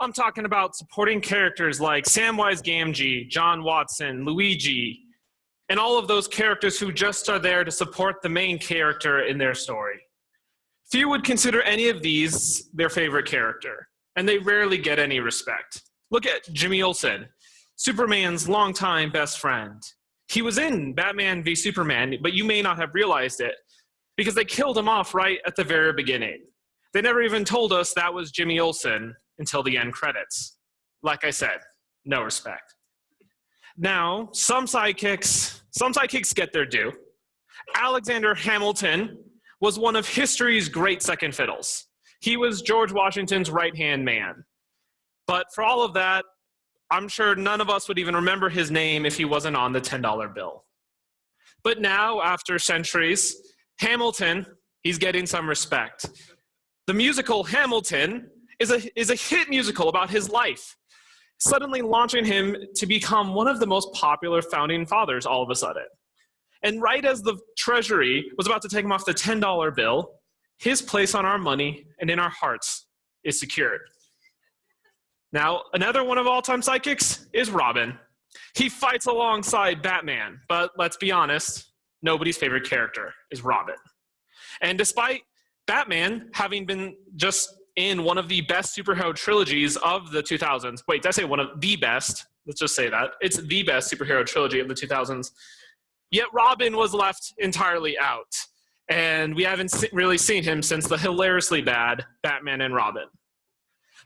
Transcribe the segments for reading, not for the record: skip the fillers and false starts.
I'm talking about supporting characters like Samwise Gamgee, John Watson, Luigi, and all of those characters who just are there to support the main character in their story. Few would consider any of these their favorite character, and they rarely get any respect. Look at Jimmy Olsen, Superman's longtime best friend. He was in Batman v Superman, but you may not have realized it because they killed him off right at the very beginning. They never even told us that was Jimmy Olsen until the end credits. Like I said, no respect. Now, some sidekicks get their due. Alexander Hamilton was one of history's great second fiddles. He was George Washington's right-hand man. But for all of that, I'm sure none of us would even remember his name if he wasn't on the $10 bill. But now, after centuries, Hamilton, he's getting some respect. The musical Hamilton is a hit musical about his life, suddenly launching him to become one of the most popular founding fathers all of a sudden. And right as the Treasury was about to take him off the $10 bill, his place on our money and in our hearts is secured. Now, another one of all-time sidekicks is Robin. He fights alongside Batman, but let's be honest, nobody's favorite character is Robin. And despite Batman having been just in one of the best superhero trilogies of the 2000s, wait, did I say one of the best? Let's just say that. It's the best superhero trilogy of the 2000s. Yet Robin was left entirely out. And we haven't really seen him since the hilariously bad Batman and Robin.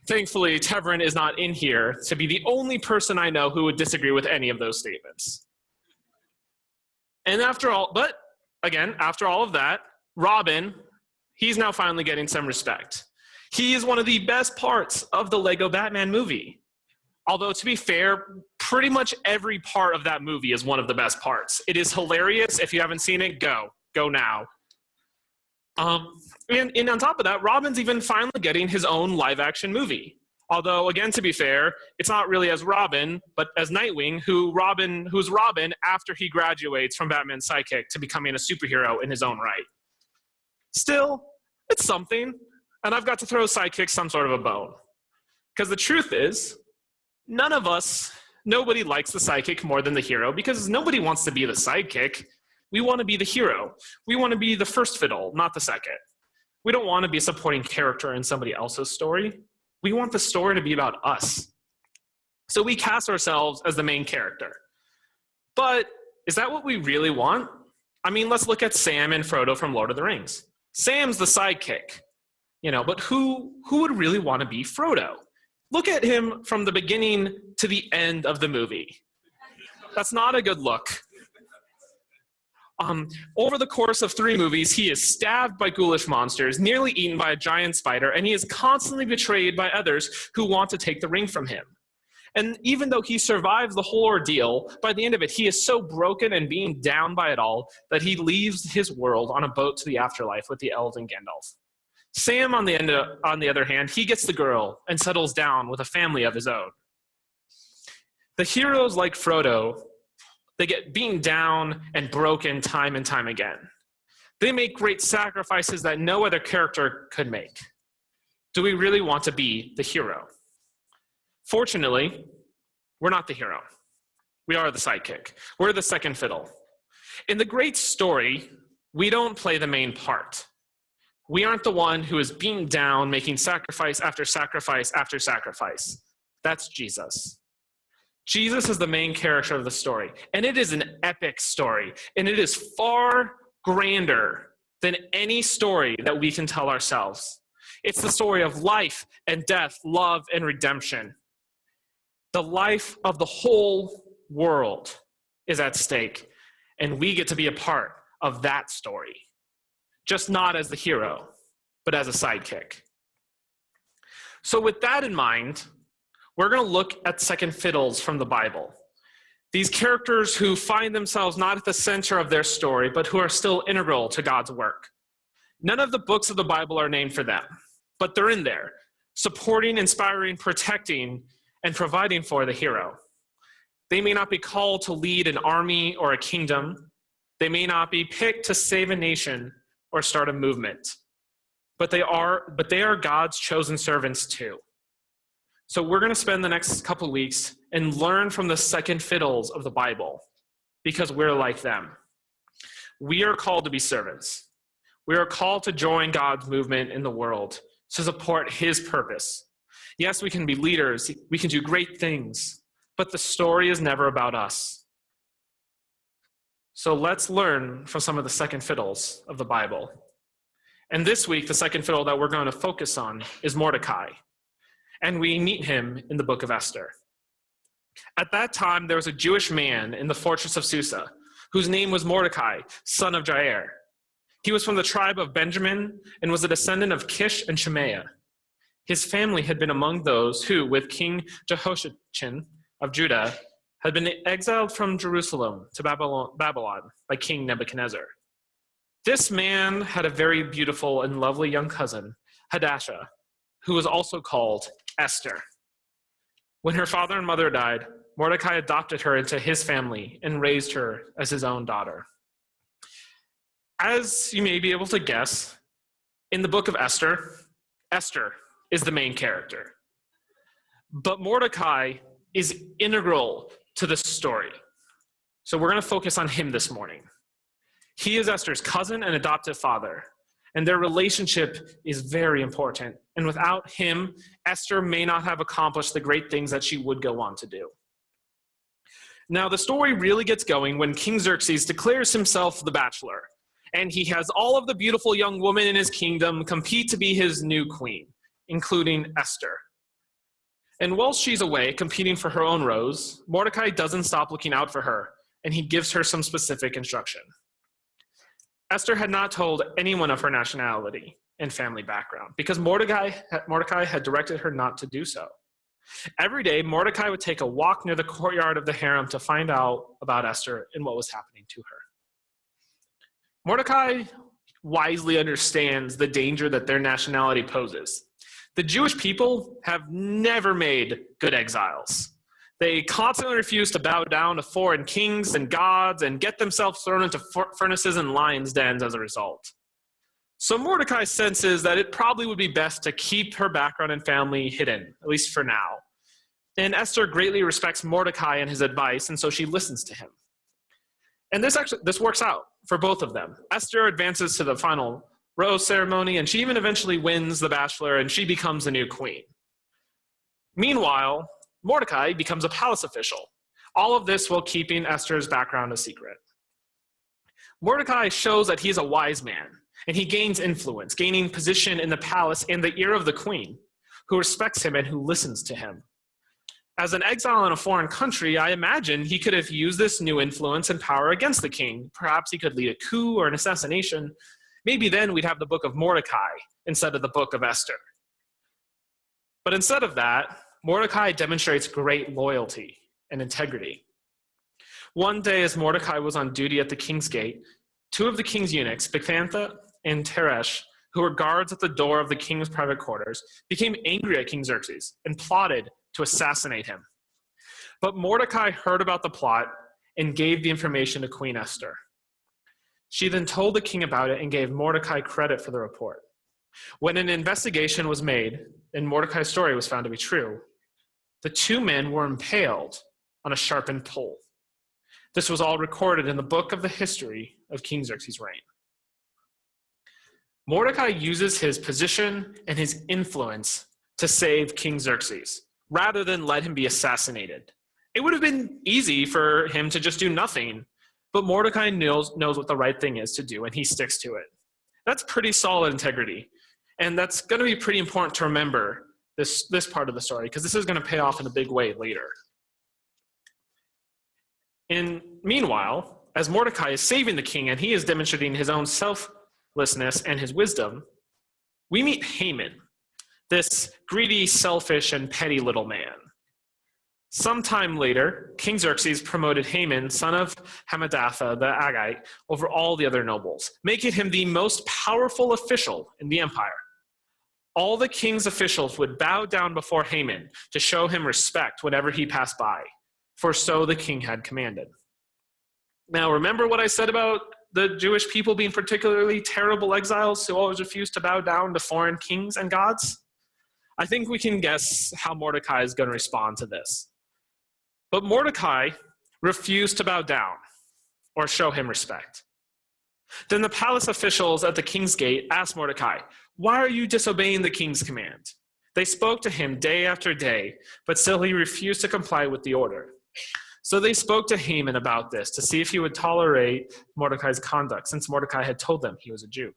Thankfully, Tevrin is not in here to be the only person I know who would disagree with any of those statements. And after all of that, Robin, he's now finally getting some respect. He is one of the best parts of the Lego Batman movie. Although, to be fair, pretty much every part of that movie is one of the best parts. It is hilarious. If you haven't seen it, go now. And on top of that, Robin's even finally getting his own live-action movie. Although, again, to be fair, it's not really as Robin, but as Nightwing, who's Robin after he graduates from Batman's sidekick to becoming a superhero in his own right. Still, it's something, and I've got to throw sidekicks some sort of a bone. Because the truth is, nobody likes the sidekick more than the hero, because nobody wants to be the sidekick. We want to be the hero. We want to be the first fiddle, not the second. We don't want to be a supporting character in somebody else's story. We want the story to be about us. So we cast ourselves as the main character. But is that what we really want? I mean, let's look at Sam and Frodo from Lord of the Rings. Sam's the sidekick, but who would really want to be Frodo? Look at him from the beginning to the end of the movie. That's not a good look. Over the course of 3 movies, he is stabbed by ghoulish monsters, nearly eaten by a giant spider, and he is constantly betrayed by others who want to take the ring from him. And even though he survives the whole ordeal, by the end of it, he is so broken and being down by it all that he leaves his world on a boat to the afterlife with the elves and Gandalf. Sam, on the other hand, he gets the girl and settles down with a family of his own. The heroes like Frodo, they get beaten down and broken time and time again. They make great sacrifices that no other character could make. Do we really want to be the hero? Fortunately, we're not the hero. We are the sidekick. We're the second fiddle. In the great story, we don't play the main part. We aren't the one who is beaten down, making sacrifice after sacrifice after sacrifice. That's Jesus. Jesus is the main character of the story, and it is an epic story, and it is far grander than any story that we can tell ourselves. It's the story of life and death, love and redemption. The life of the whole world is at stake, and we get to be a part of that story, just not as the hero, but as a sidekick. So with that in mind, we're going to look at second fiddles from the Bible. These characters who find themselves not at the center of their story, but who are still integral to God's work. None of the books of the Bible are named for them, but they're in there, supporting, inspiring, protecting, and providing for the hero. They may not be called to lead an army or a kingdom. They may not be picked to save a nation or start a movement, but they are God's chosen servants too. So we're going to spend the next couple weeks and learn from the second fiddles of the Bible because we're like them. We are called to be servants. We are called to join God's movement in the world to support his purpose. Yes, we can be leaders. We can do great things, but the story is never about us. So let's learn from some of the second fiddles of the Bible. And this week, the second fiddle that we're going to focus on is Mordecai. And we meet him in the book of Esther. At that time, there was a Jewish man in the fortress of Susa, whose name was Mordecai, son of Jair. He was from the tribe of Benjamin and was a descendant of Kish and Shemaiah. His family had been among those who, with King Jehoiachin of Judah, had been exiled from Jerusalem to Babylon by King Nebuchadnezzar. This man had a very beautiful and lovely young cousin, Hadassah, who was also called Esther. When her father and mother died, Mordecai adopted her into his family and raised her as his own daughter. As you may be able to guess, in the book of Esther, Esther is the main character. But Mordecai is integral to the story. So we're going to focus on him this morning. He is Esther's cousin and adoptive father, and their relationship is very important. And without him, Esther may not have accomplished the great things that she would go on to do. Now, the story really gets going when King Xerxes declares himself the bachelor, and he has all of the beautiful young women in his kingdom compete to be his new queen, including Esther. And while she's away competing for her own rose, Mordecai doesn't stop looking out for her, and he gives her some specific instruction. Esther had not told anyone of her nationality and family background because Mordecai had directed her not to do so. Every day, Mordecai would take a walk near the courtyard of the harem to find out about Esther and what was happening to her. Mordecai wisely understands the danger that their nationality poses. The Jewish people have never made good exiles. They constantly refuse to bow down to foreign kings and gods and get themselves thrown into furnaces and lions' dens as a result. So Mordecai senses that it probably would be best to keep her background and family hidden, at least for now. And Esther greatly respects Mordecai and his advice, and so she listens to him. And this works out for both of them. Esther advances to the final rose ceremony, and she even eventually wins the bachelor, and she becomes the new queen. Meanwhile, Mordecai becomes a palace official. All of this while keeping Esther's background a secret. Mordecai shows that he's a wise man, and he gains influence, gaining position in the palace in the ear of the queen, who respects him and who listens to him. As an exile in a foreign country, I imagine he could have used this new influence and power against the king. Perhaps he could lead a coup or an assassination. Maybe then we'd have the book of Mordecai instead of the book of Esther. But instead of that, Mordecai demonstrates great loyalty and integrity. One day, as Mordecai was on duty at the king's gate, two of the king's eunuchs, Bigthana and Teresh, who were guards at the door of the king's private quarters, became angry at King Xerxes and plotted to assassinate him. But Mordecai heard about the plot and gave the information to Queen Esther. She then told the king about it and gave Mordecai credit for the report. When an investigation was made and Mordecai's story was found to be true, the two men were impaled on a sharpened pole. This was all recorded in the book of the history of King Xerxes' reign. Mordecai uses his position and his influence to save King Xerxes, rather than let him be assassinated. It would have been easy for him to just do nothing, but Mordecai knows what the right thing is to do, and he sticks to it. That's pretty solid integrity, and that's going to be pretty important to remember this part of the story, because this is going to pay off in a big way later. And meanwhile, as Mordecai is saving the king and he is demonstrating his own selflessness and his wisdom, we meet Haman, this greedy, selfish, and petty little man. Sometime later, King Xerxes promoted Haman, son of Hammedatha the Agagite, over all the other nobles, making him the most powerful official in the empire. All the king's officials would bow down before Haman to show him respect whenever he passed by, for so the king had commanded. Now, remember what I said about the Jewish people being particularly terrible exiles who always refused to bow down to foreign kings and gods? I think we can guess how Mordecai is going to respond to this. But Mordecai refused to bow down or show him respect. Then the palace officials at the king's gate asked Mordecai, "Why are you disobeying the king's command?" They spoke to him day after day, but still he refused to comply with the order. So they spoke to Haman about this to see if he would tolerate Mordecai's conduct, since Mordecai had told them he was a Jew.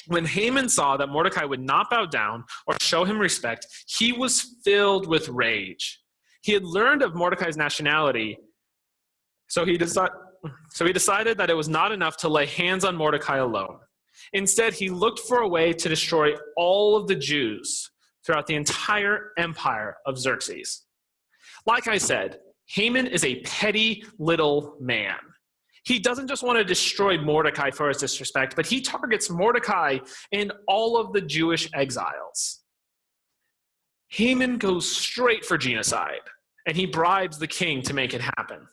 When Haman saw that Mordecai would not bow down or show him respect, he was filled with rage. He had learned of Mordecai's nationality, so he decided that it was not enough to lay hands on Mordecai alone. Instead, he looked for a way to destroy all of the Jews throughout the entire empire of Xerxes. Like I said, Haman is a petty little man. He doesn't just want to destroy Mordecai for his disrespect, but he targets Mordecai and all of the Jewish exiles. Haman goes straight for genocide, and he bribes the king to make it happen.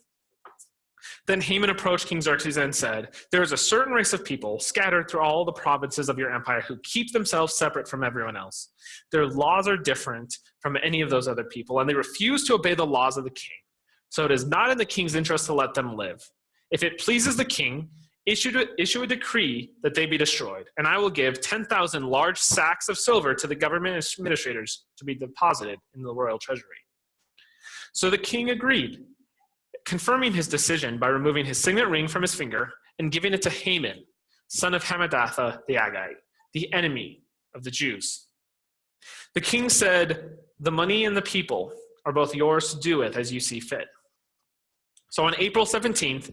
Then Haman approached King Xerxes and said, "There is a certain race of people scattered through all the provinces of your empire who keep themselves separate from everyone else. Their laws are different from any of those other people, and they refuse to obey the laws of the king. So it is not in the king's interest to let them live. If it pleases the king, issue a decree that they be destroyed, and I will give 10,000 large sacks of silver to the government administrators to be deposited in the royal treasury." So the king agreed, confirming his decision by removing his signet ring from his finger and giving it to Haman, son of Hammedatha the Agagite, the enemy of the Jews. The king said, "The money and the people are both yours to do with as you see fit." So on April 17th,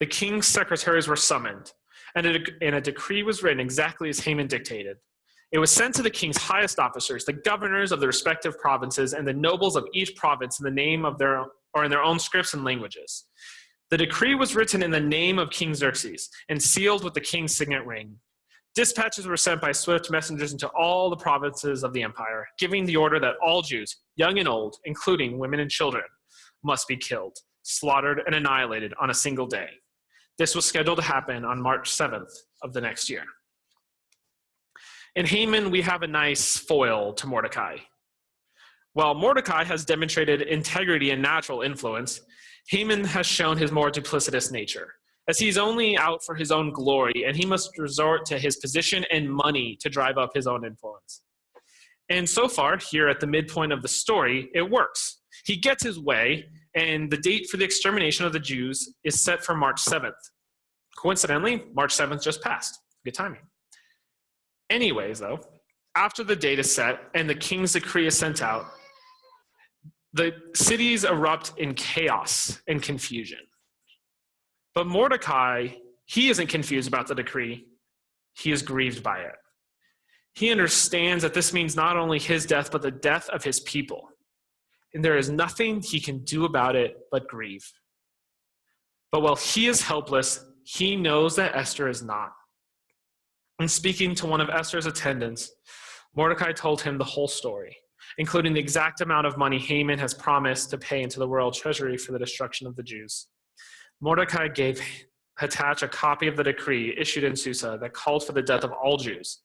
the king's secretaries were summoned, and a decree was written exactly as Haman dictated. It was sent to the king's highest officers, the governors of the respective provinces, and the nobles of each province in the name of in their own scripts and languages. The decree was written in the name of King Xerxes and sealed with the king's signet ring. Dispatches were sent by swift messengers into all the provinces of the empire, giving the order that all Jews, young and old, including women and children, must be killed, slaughtered, and annihilated on a single day. This was scheduled to happen on March 7th of the next year. In Haman, we have a nice foil to Mordecai. While Mordecai has demonstrated integrity and natural influence, Haman has shown his more duplicitous nature, as he's only out for his own glory, and he must resort to his position and money to drive up his own influence. And so far, here at the midpoint of the story, it works. He gets his way, and the date for the extermination of the Jews is set for March 7th. Coincidentally, March 7th just passed. Good timing. Anyways, though, after the date is set and the king's decree is sent out, the cities erupt in chaos and confusion. But Mordecai, he isn't confused about the decree. He is grieved by it. He understands that this means not only his death, but the death of his people. And there is nothing he can do about it but grieve. But while he is helpless, he knows that Esther is not. And speaking to one of Esther's attendants, Mordecai told him the whole story, including the exact amount of money Haman has promised to pay into the royal treasury for the destruction of the Jews. Mordecai gave Hattach a copy of the decree issued in Susa that called for the death of all Jews.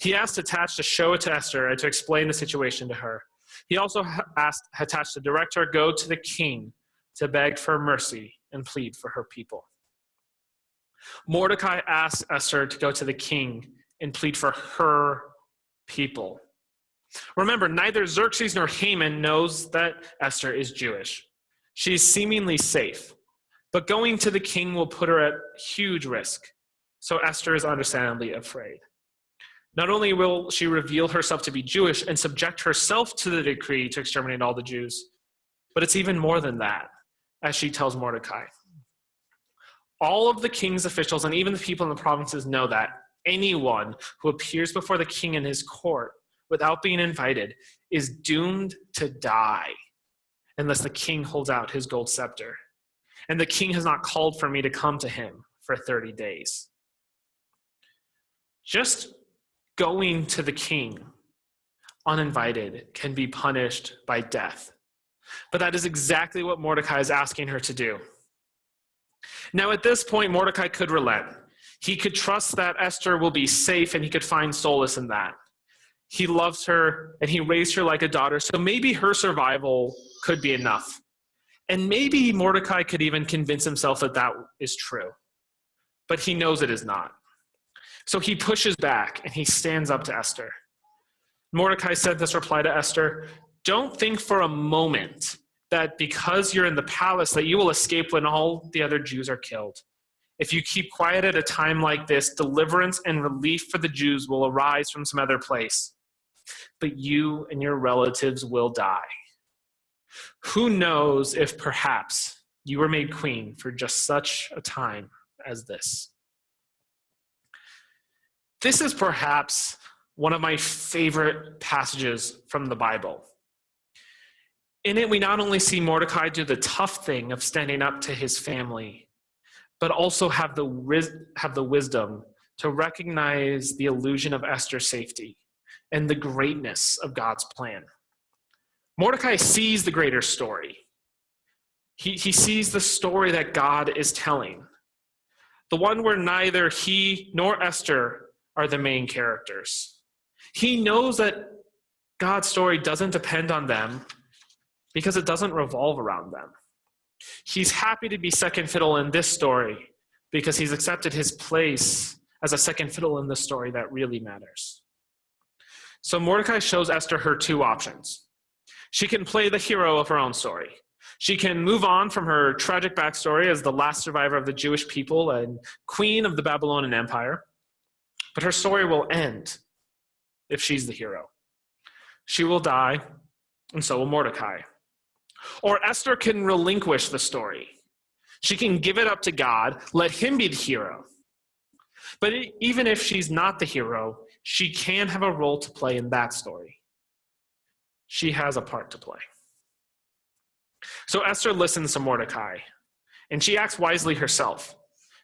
He asked Hattach to show it to Esther and to explain the situation to her. He also asked Hattach to direct her go to the king to beg for mercy and plead for her people. Mordecai asked Esther to go to the king and plead for her people. Remember, neither Xerxes nor Haman knows that Esther is Jewish. She's seemingly safe, but going to the king will put her at huge risk, so Esther is understandably afraid. Not only will she reveal herself to be Jewish and subject herself to the decree to exterminate all the Jews, but it's even more than that, as she tells Mordecai. All of the king's officials and even the people in the provinces know that anyone who appears before the king in his court without being invited is doomed to die unless the king holds out his gold scepter. And the king has not called for me to come to him for 30 days. Just going to the king uninvited can be punished by death. But that is exactly what Mordecai is asking her to do. Now, at this point, Mordecai could relent. He could trust that Esther will be safe and he could find solace in that. He loves her, and he raised her like a daughter, so maybe her survival could be enough. And maybe Mordecai could even convince himself that that is true. But he knows it is not. So he pushes back, and he stands up to Esther. Mordecai sent this reply to Esther, "Don't think for a moment that because you're in the palace that you will escape when all the other Jews are killed. If you keep quiet at a time like this, deliverance and relief for the Jews will arise from some other place. But you and your relatives will die. Who knows if perhaps you were made queen for just such a time as this." This is perhaps one of my favorite passages from the Bible. In it, we not only see Mordecai do the tough thing of standing up to his family, but also have the wisdom to recognize the illusion of Esther's safety and the greatness of God's plan. Mordecai sees the greater story. He sees the story that God is telling, the one where neither he nor Esther are the main characters. He knows that God's story doesn't depend on them because it doesn't revolve around them. He's happy to be second fiddle in this story because he's accepted his place as a second fiddle in the story that really matters. So Mordecai shows Esther her two options. She can play the hero of her own story. She can move on from her tragic backstory as the last survivor of the Jewish people and queen of the Babylonian Empire. But her story will end if she's the hero. She will die, and so will Mordecai. Or Esther can relinquish the story. She can give it up to God, let him be the hero. But even if she's not the hero, she can have a role to play in that story. She has a part to play. So Esther listens to Mordecai, and she acts wisely herself.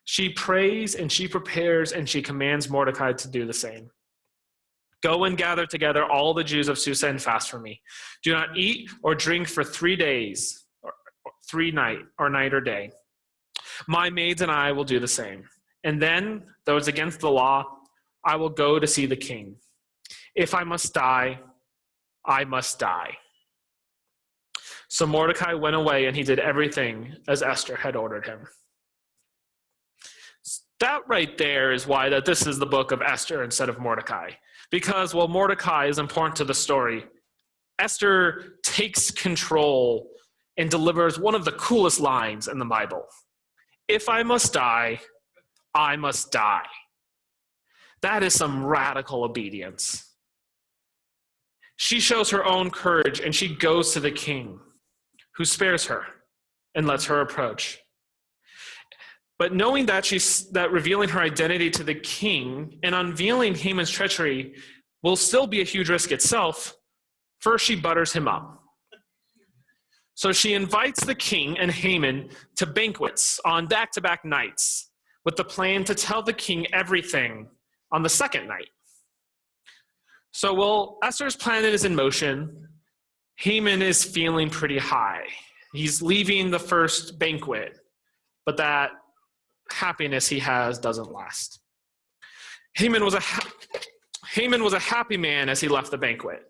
She prays and she prepares and she commands Mordecai to do the same. "Go and gather together all the Jews of Susa and fast for me. Do not eat or drink for 3 days, night or day. My maids and I will do the same. And then, though it's against the law, I will go to see the king. If I must die, I must die." So Mordecai went away and he did everything as Esther had ordered him. That right there is why that this is the book of Esther instead of Mordecai. Because while Mordecai is important to the story, Esther takes control and delivers one of the coolest lines in the Bible. "If I must die, I must die." That is some radical obedience. She shows her own courage and she goes to the king, who spares her and lets her approach. But knowing that revealing her identity to the king and unveiling Haman's treachery will still be a huge risk itself, first she butters him up. So she invites the king and Haman to banquets on back-to-back nights with the plan to tell the king everything on the second night. So while Esther's plan is in motion, Haman is feeling pretty high. He's leaving the first banquet, but that happiness he has doesn't last. Haman was a happy man as he left the banquet.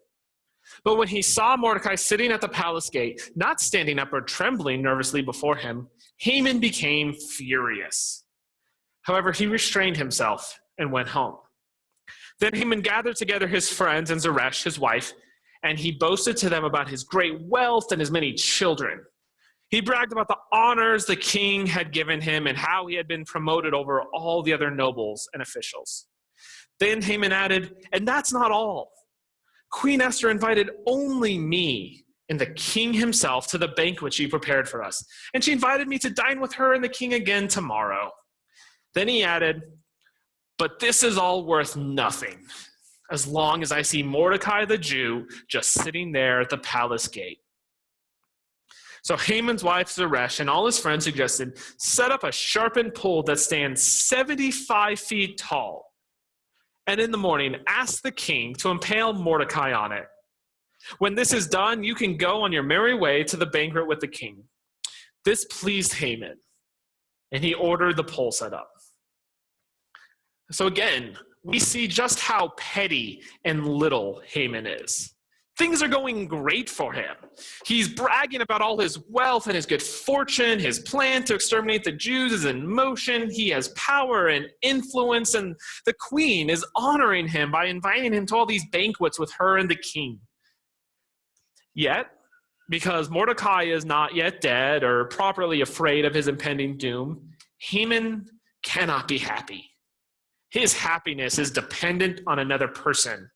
But when he saw Mordecai sitting at the palace gate, not standing up or trembling nervously before him, Haman became furious. However, he restrained himself and went home. Then Haman gathered together his friends and Zeresh, his wife, and he boasted to them about his great wealth and his many children. He bragged about the honors the king had given him and how he had been promoted over all the other nobles and officials. Then Haman added, "And that's not all. Queen Esther invited only me and the king himself to the banquet she prepared for us. And she invited me to dine with her and the king again tomorrow." Then he added, "But this is all worth nothing, as long as I see Mordecai the Jew just sitting there at the palace gate." So Haman's wife Zeresh and all his friends suggested, "Set up a sharpened pole that stands 75 feet tall. And in the morning, ask the king to impale Mordecai on it. When this is done, you can go on your merry way to the banquet with the king." This pleased Haman, and he ordered the pole set up. So again, we see just how petty and little Haman is. Things are going great for him. He's bragging about all his wealth and his good fortune. His plan to exterminate the Jews is in motion. He has power and influence, and the queen is honoring him by inviting him to all these banquets with her and the king. Yet, because Mordecai is not yet dead or properly afraid of his impending doom, Haman cannot be happy. His happiness is dependent on another person.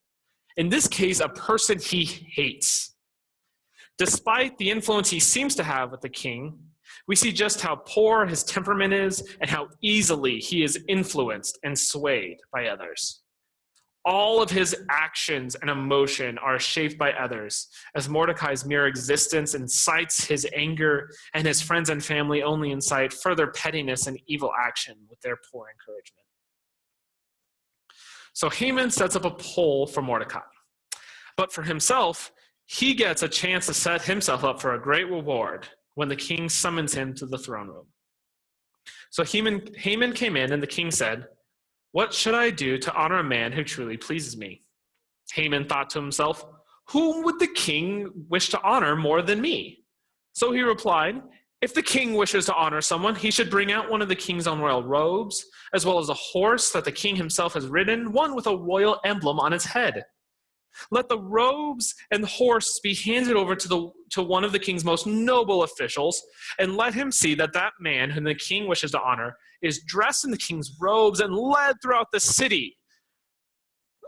In this case, a person he hates. Despite the influence he seems to have with the king, we see just how poor his temperament is and how easily he is influenced and swayed by others. All of his actions and emotion are shaped by others, as Mordecai's mere existence incites his anger, and his friends and family only incite further pettiness and evil action with their poor encouragement. So Haman sets up a poll for Mordecai. But for himself, he gets a chance to set himself up for a great reward when the king summons him to the throne room. So Haman came in, and the king said, "What should I do to honor a man who truly pleases me?" Haman thought to himself, "Whom would the king wish to honor more than me?" So he replied, "If the king wishes to honor someone, he should bring out one of the king's own royal robes, as well as a horse that the king himself has ridden, one with a royal emblem on its head. Let the robes and the horse be handed over to one of the king's most noble officials, and let him see that that man whom the king wishes to honor is dressed in the king's robes and led throughout the city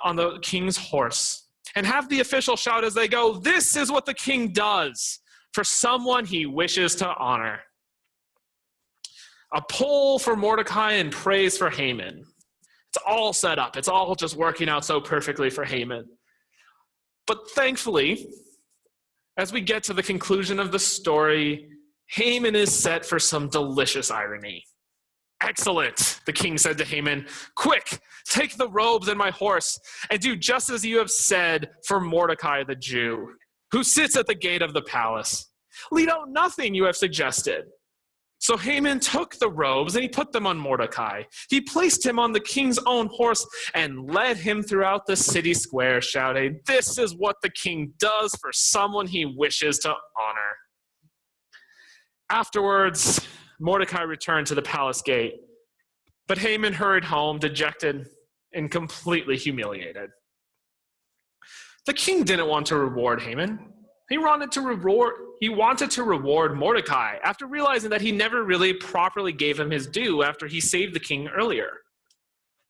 on the king's horse. And have the official shout as they go, 'This is what the king does for someone he wishes to honor.'" A poll for Mordecai and praise for Haman. It's all set up. It's all just working out so perfectly for Haman. But thankfully, as we get to the conclusion of the story, Haman is set for some delicious irony. "Excellent," the king said to Haman. "Quick, take the robes and my horse, and do just as you have said for Mordecai the Jew, who sits at the gate of the palace. Leave out nothing you have suggested." So Haman took the robes and he put them on Mordecai. He placed him on the king's own horse and led him throughout the city square, shouting, "This is what the king does for someone he wishes to honor." Afterwards, Mordecai returned to the palace gate, but Haman hurried home, dejected and completely humiliated. The king didn't want to reward Haman. He wanted to reward Mordecai after realizing that he never really properly gave him his due after he saved the king earlier.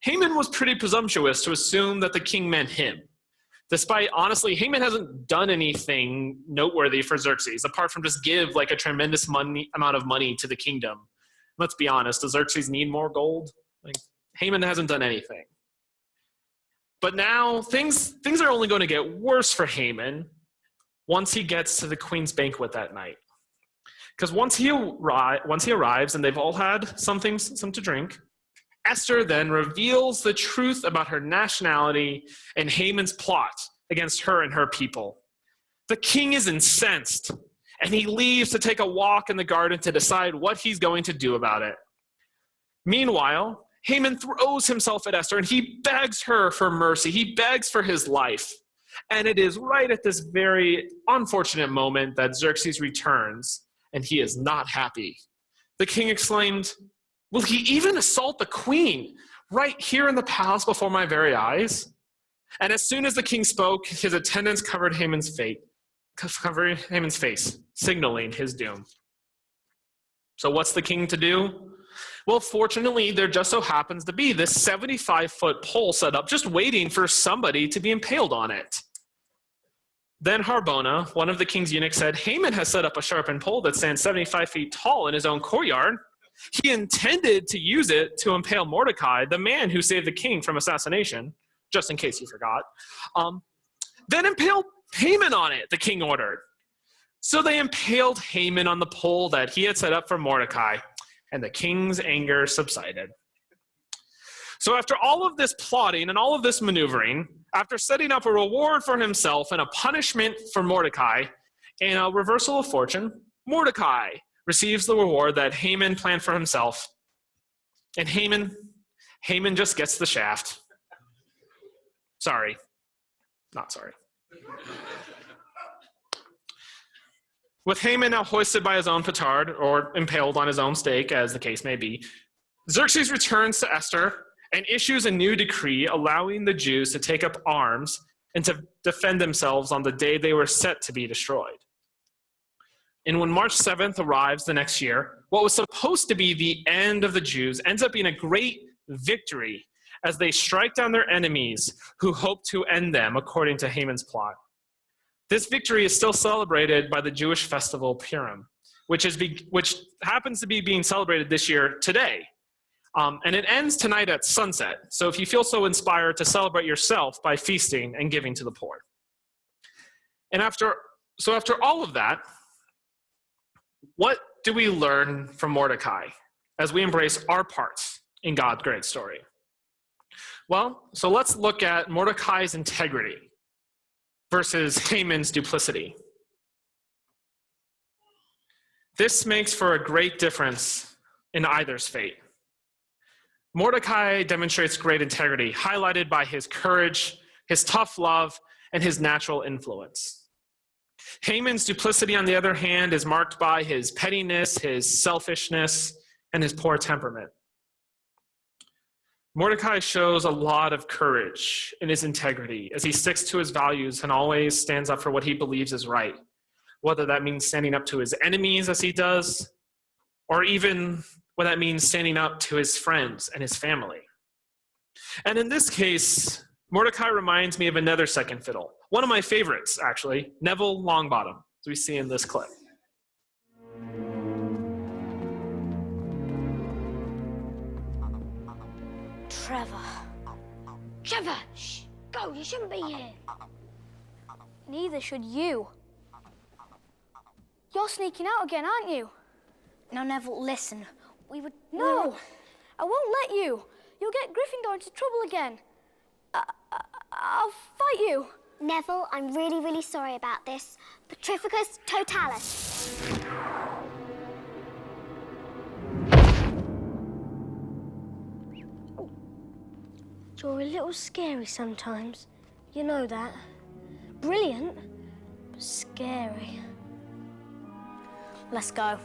Haman was pretty presumptuous to assume that the king meant him. Despite, honestly, Haman hasn't done anything noteworthy for Xerxes, apart from just give like a tremendous amount of money to the kingdom. Let's be honest, does Xerxes need more gold? Haman hasn't done anything. But now things are only going to get worse for Haman once he gets to the queen's banquet that night. Because once he arrives and they've all had some to drink, Esther then reveals the truth about her nationality and Haman's plot against her and her people. The king is incensed, and he leaves to take a walk in the garden to decide what he's going to do about it. Meanwhile, Haman throws himself at Esther and he begs her for mercy. He begs for his life. And it is right at this very unfortunate moment that Xerxes returns, and he is not happy. The king exclaimed, "Will he even assault the queen right here in the palace before my very eyes?" And as soon as the king spoke, his attendants covered Haman's face, signaling his doom. So what's the king to do? Well, fortunately, there just so happens to be this 75-foot pole set up, just waiting for somebody to be impaled on it. Then Harbona, one of the king's eunuchs, said, "Haman has set up a sharpened pole that stands 75 feet tall in his own courtyard. He intended to use it to impale Mordecai, the man who saved the king from assassination," just in case you forgot. "Then impale Haman on it," the king ordered. So they impaled Haman on the pole that he had set up for Mordecai, and the king's anger subsided. So after all of this plotting and all of this maneuvering, after setting up a reward for himself and a punishment for Mordecai, and a reversal of fortune, Mordecai receives the reward that Haman planned for himself. And Haman just gets the shaft. Sorry. Not sorry. With Haman now hoisted by his own petard, or impaled on his own stake, as the case may be, Xerxes returns to Esther and issues a new decree allowing the Jews to take up arms and to defend themselves on the day they were set to be destroyed. And when March 7th arrives the next year, what was supposed to be the end of the Jews ends up being a great victory as they strike down their enemies who hope to end them according to Haman's plot. This victory is still celebrated by the Jewish festival Purim, which happens to be being celebrated this year today. And it ends tonight at sunset. So if you feel so inspired to celebrate yourself by feasting and giving to the poor. And after all of that, what do we learn from Mordecai as we embrace our parts in God's great story? Well, so let's look at Mordecai's integrity versus Haman's duplicity. This makes for a great difference in either's fate. Mordecai demonstrates great integrity, highlighted by his courage, his tough love, and his natural influence. Haman's duplicity, on the other hand, is marked by his pettiness, his selfishness, and his poor temperament. Mordecai shows a lot of courage in his integrity as he sticks to his values and always stands up for what he believes is right, whether that means standing up to his enemies as he does, or even what that means standing up to his friends and his family. And in this case, Mordecai reminds me of another Second Fiddle, one of my favorites, actually, Neville Longbottom, as we see in this clip. Trevor, shh, go, you shouldn't be here. Neither should you. You're sneaking out again, aren't you? Now, Neville, listen. No, I won't let you. You'll get Gryffindor into trouble again. I'll fight you. Neville, I'm really, really sorry about this. Petrificus totalis. You're a little scary sometimes. You know that. Brilliant, but scary. Let's go.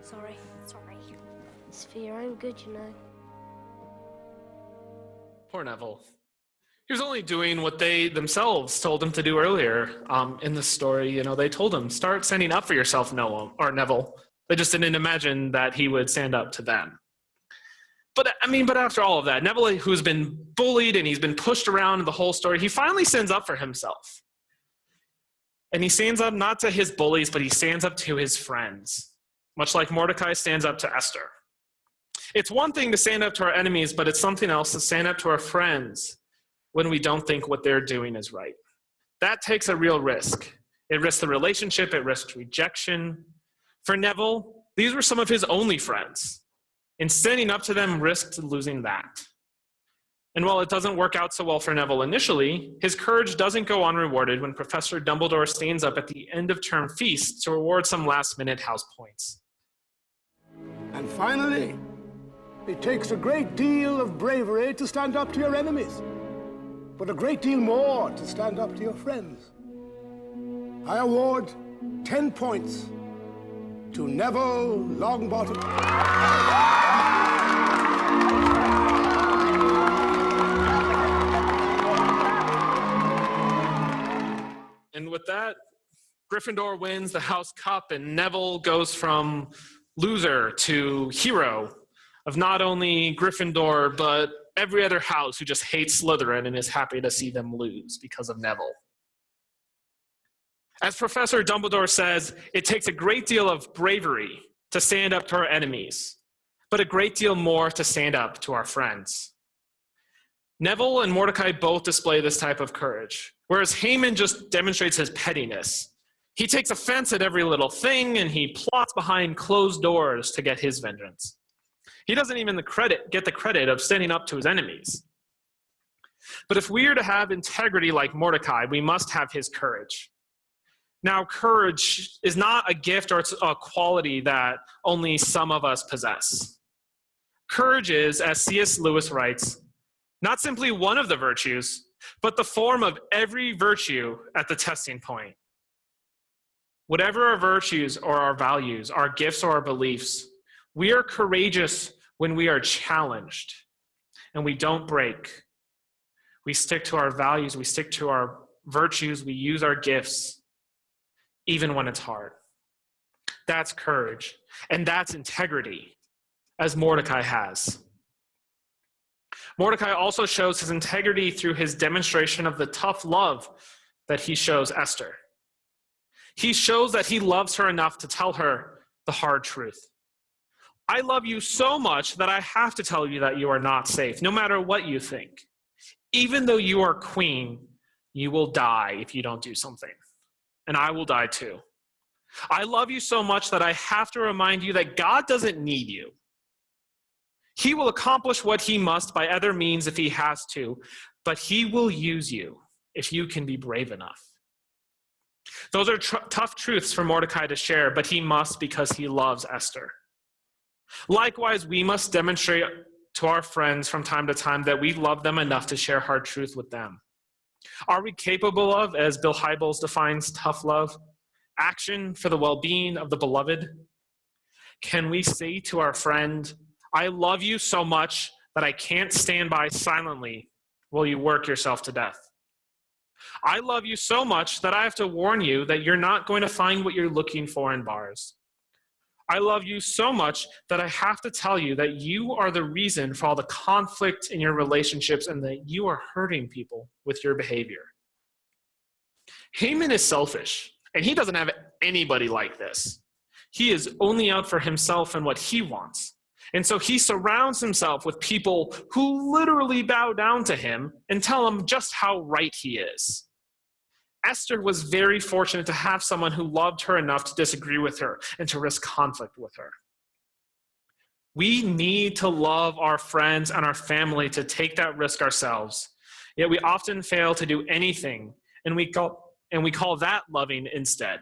Sorry. It's for your own good, you know. Poor Neville. He was only doing what they themselves told him to do earlier in the story. You know, they told him, start standing up for yourself, Neville. They just didn't imagine that he would stand up to them. But after all of that, Neville, who's been bullied and he's been pushed around in the whole story, he finally stands up for himself. And he stands up not to his bullies, but he stands up to his friends, much like Mordecai stands up to Esther. It's one thing to stand up to our enemies, but it's something else to stand up to our friends when we don't think what they're doing is right. That takes a real risk. It risks the relationship, it risks rejection. For Neville, these were some of his only friends. And standing up to them risked losing that. And while it doesn't work out so well for Neville initially, his courage doesn't go unrewarded when Professor Dumbledore stands up at the end of term feast to reward some last-minute house points. And finally, it takes a great deal of bravery to stand up to your enemies, but a great deal more to stand up to your friends. I award 10 points to Neville Longbottom. And with that, Gryffindor wins the House Cup, and Neville goes from loser to hero of not only Gryffindor, but every other house who just hates Slytherin and is happy to see them lose because of Neville. As Professor Dumbledore says, it takes a great deal of bravery to stand up to our enemies, but a great deal more to stand up to our friends. Neville and Mordecai both display this type of courage, whereas Haman just demonstrates his pettiness. He takes offense at every little thing, and he plots behind closed doors to get his vengeance. He doesn't even get the credit of standing up to his enemies. But if we are to have integrity like Mordecai, we must have his courage. Now, courage is not a gift or it's a quality that only some of us possess. Courage is, as C.S. Lewis writes, Not simply one of the virtues, but the form of every virtue at the testing point. Whatever our virtues or our values, our gifts or our beliefs, we are courageous when we are challenged, and we don't break. We stick to our values, we stick to our virtues, we use our gifts, even when it's hard. That's courage, and that's integrity, as Mordecai has. Mordecai also shows his integrity through his demonstration of the tough love that he shows Esther. He shows that he loves her enough to tell her the hard truth. I love you so much that I have to tell you that you are not safe, no matter what you think. Even though you are queen, you will die if you don't do something. And I will die too. I love you so much that I have to remind you that God doesn't need you. He will accomplish what he must by other means if he has to, but he will use you if you can be brave enough. Those are tough truths for Mordecai to share, but he must because he loves Esther. Likewise, we must demonstrate to our friends from time to time that we love them enough to share hard truth with them. Are we capable of, as Bill Hybels defines tough love, action for the well-being of the beloved? Can we say to our friend, I love you so much that I can't stand by silently while you work yourself to death? I love you so much that I have to warn you that you're not going to find what you're looking for in bars. I love you so much that I have to tell you that you are the reason for all the conflict in your relationships and that you are hurting people with your behavior. Haman is selfish, and he doesn't have anybody like this. He is only out for himself and what he wants. And so he surrounds himself with people who literally bow down to him and tell him just how right he is. Esther was very fortunate to have someone who loved her enough to disagree with her and to risk conflict with her. We need to love our friends and our family to take that risk ourselves. Yet we often fail to do anything, and we call that loving instead.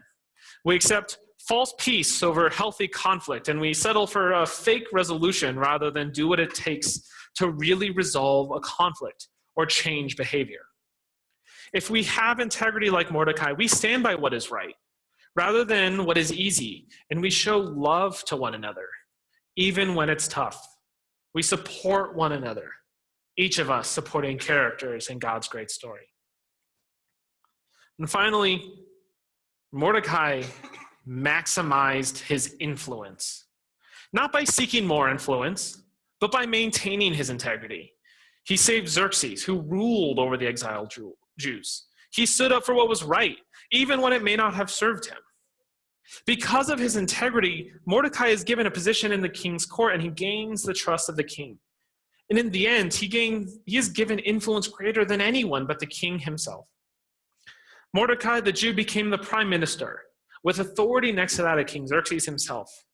We accept false peace over healthy conflict, and we settle for a fake resolution rather than do what it takes to really resolve a conflict or change behavior. If we have integrity like Mordecai, we stand by what is right rather than what is easy, and we show love to one another, even when it's tough. We support one another, each of us supporting characters in God's great story. And finally, Mordecai maximized his influence, not by seeking more influence, but by maintaining his integrity. He saved Xerxes, who ruled over the exiled Jews. He stood up for what was right, even when it may not have served him. Because of his integrity, Mordecai is given a position in the king's court, and he gains the trust of the king. And in the end, he is given influence greater than anyone but the king himself. Mordecai, the Jew, became the prime minister, with authority next to that of King Xerxes himself.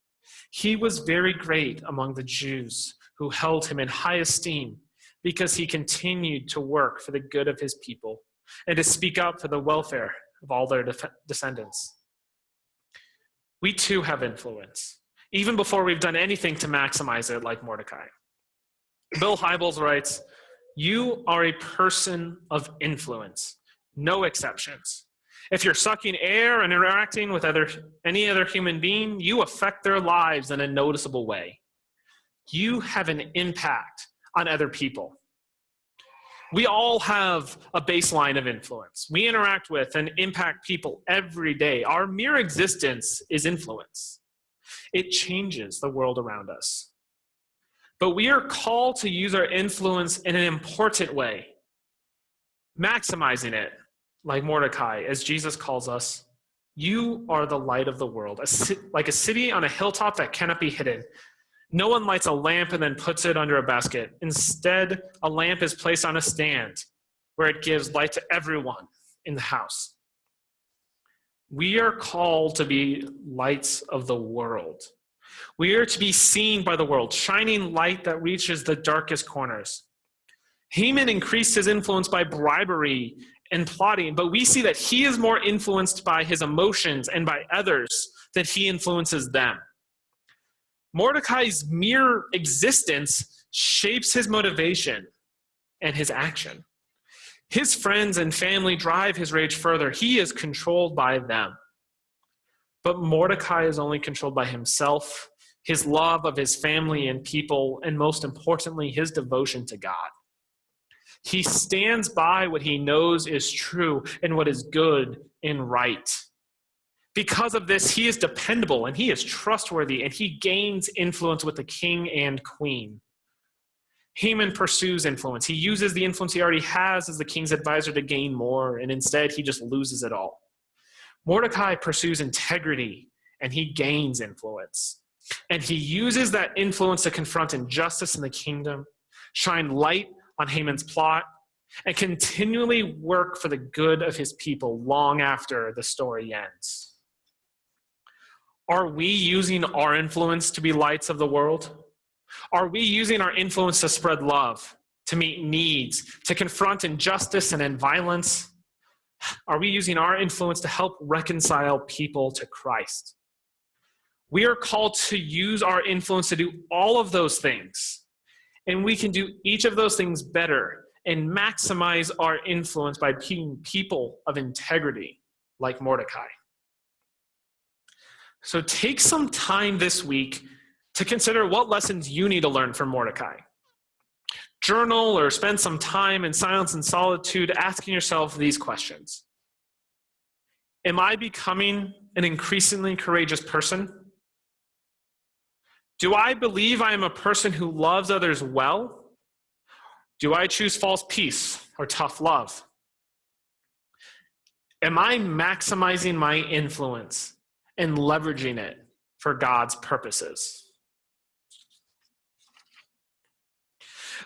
He was very great among the Jews who held him in high esteem because he continued to work for the good of his people and to speak up for the welfare of all their descendants. We too have influence, even before we've done anything to maximize it like Mordecai. Bill Hybels writes, "You are a person of influence, no exceptions. If you're sucking air and interacting with any other human being, you affect their lives in a noticeable way. You have an impact on other people." We all have a baseline of influence. We interact with and impact people every day. Our mere existence is influence. It changes the world around us. But we are called to use our influence in an important way, maximizing it, like Mordecai, as Jesus calls us. You are the light of the world, like a city on a hilltop that cannot be hidden. No one lights a lamp and then puts it under a basket. Instead, a lamp is placed on a stand where it gives light to everyone in the house. We are called to be lights of the world. We are to be seen by the world, shining light that reaches the darkest corners. Haman increased his influence by bribery and plotting, but we see that he is more influenced by his emotions and by others than he influences them. Mordecai's mere existence shapes his motivation, and his action. His friends and family drive his rage further. He is controlled by them. But Mordecai is only controlled by himself, his love of his family and people, and most importantly, his devotion to God. He stands by what he knows is true and what is good and right. Because of this, he is dependable and he is trustworthy, and he gains influence with the king and queen. Haman pursues influence. He uses the influence he already has as the king's advisor to gain more, and instead he just loses it all. Mordecai pursues integrity, and he gains influence. And he uses that influence to confront injustice in the kingdom, shine light on Haman's plot, and continually work for the good of his people long after the story ends. Are we using our influence to be lights of the world? Are we using our influence to spread love, to meet needs, to confront injustice and violence? Are we using our influence to help reconcile people to Christ? We are called to use our influence to do all of those things. And we can do each of those things better and maximize our influence by being people of integrity like Mordecai. So take some time this week to consider what lessons you need to learn from Mordecai. Journal or spend some time in silence and solitude asking yourself these questions. Am I becoming an increasingly courageous person? Do I believe I am a person who loves others well? Do I choose false peace or tough love? Am I maximizing my influence and leveraging it for God's purposes?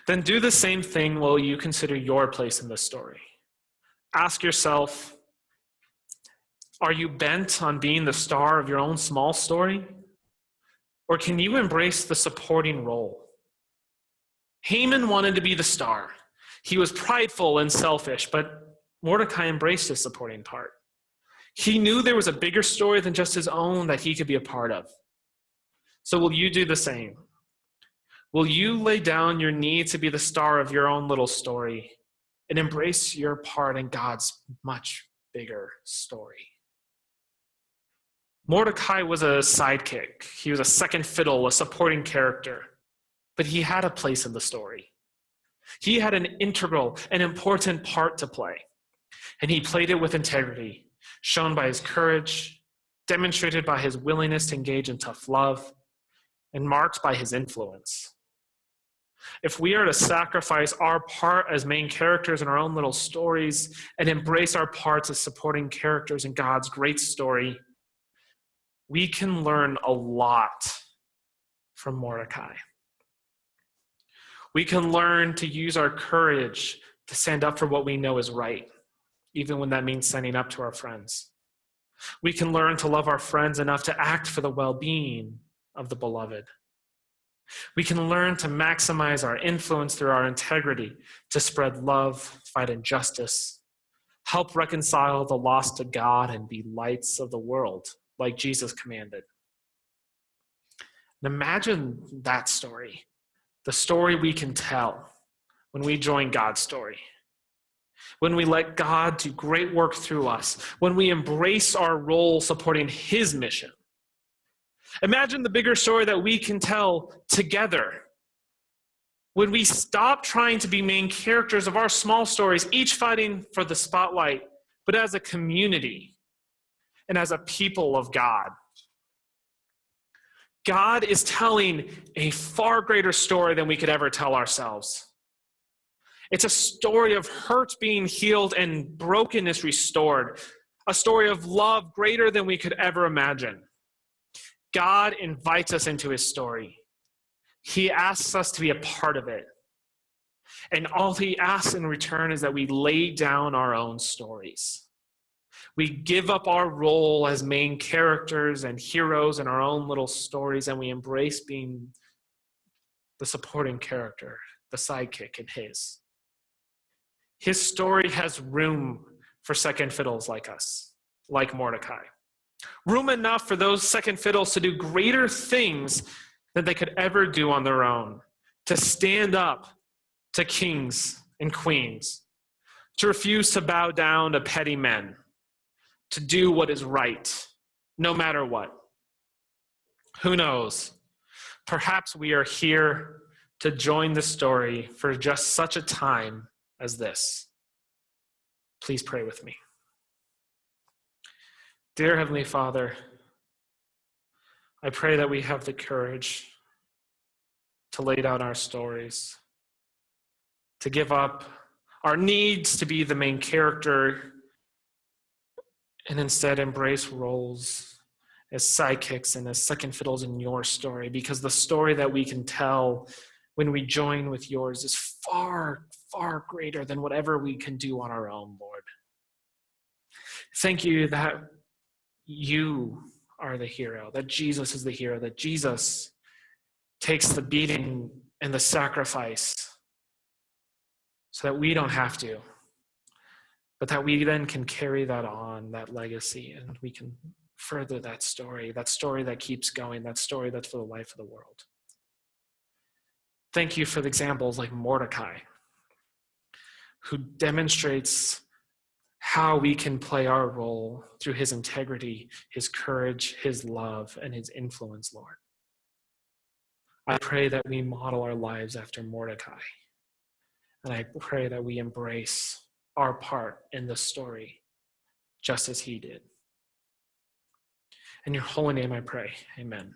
Then do the same thing while you consider your place in this story. Ask yourself, are you bent on being the star of your own small story? Or can you embrace the supporting role? Haman wanted to be the star. He was prideful and selfish, but Mordecai embraced his supporting part. He knew there was a bigger story than just his own that he could be a part of. So will you do the same? Will you lay down your need to be the star of your own little story and embrace your part in God's much bigger story? Mordecai was a sidekick. He was a second fiddle, a supporting character, but he had a place in the story. He had an integral and important part to play, and he played it with integrity, shown by his courage, demonstrated by his willingness to engage in tough love, and marked by his influence. If we are to sacrifice our part as main characters in our own little stories and embrace our parts as supporting characters in God's great story, we can learn a lot from Mordecai. We can learn to use our courage to stand up for what we know is right, even when that means standing up to our friends. We can learn to love our friends enough to act for the well-being of the beloved. We can learn to maximize our influence through our integrity, to spread love, fight injustice, help reconcile the lost to God, and be lights of the world, like Jesus commanded. And imagine that story, the story we can tell when we join God's story, when we let God do great work through us, when we embrace our role supporting his mission. Imagine the bigger story that we can tell together when we stop trying to be main characters of our small stories, each fighting for the spotlight, but as a community and as a people of God. God is telling a far greater story than we could ever tell ourselves. It's a story of hurt being healed and brokenness restored, a story of love greater than we could ever imagine. God invites us into his story. He asks us to be a part of it. And all he asks in return is that we lay down our own stories. We give up our role as main characters and heroes in our own little stories, and we embrace being the supporting character, the sidekick in his. His story has room for second fiddles like us, like Mordecai. Room enough for those second fiddles to do greater things than they could ever do on their own, to stand up to kings and queens, to refuse to bow down to petty men, to do what is right, no matter what. Who knows? Perhaps we are here to join the story for just such a time as this. Please pray with me. Dear Heavenly Father, I pray that we have the courage to lay down our stories, to give up our needs to be the main character, and instead embrace roles as sidekicks and as second fiddles in your story, because the story that we can tell when we join with yours is far, far greater than whatever we can do on our own, Lord. Thank you that you are the hero, that Jesus is the hero, that Jesus takes the beating and the sacrifice so that we don't have to, but that we then can carry that on, that legacy, and we can further that story that keeps going, that story that's for the life of the world. Thank you for the examples like Mordecai, who demonstrates how we can play our role through his integrity, his courage, his love, and his influence, Lord. I pray that we model our lives after Mordecai, and I pray that we embrace our part in the story just as he did. In your holy name I pray, amen.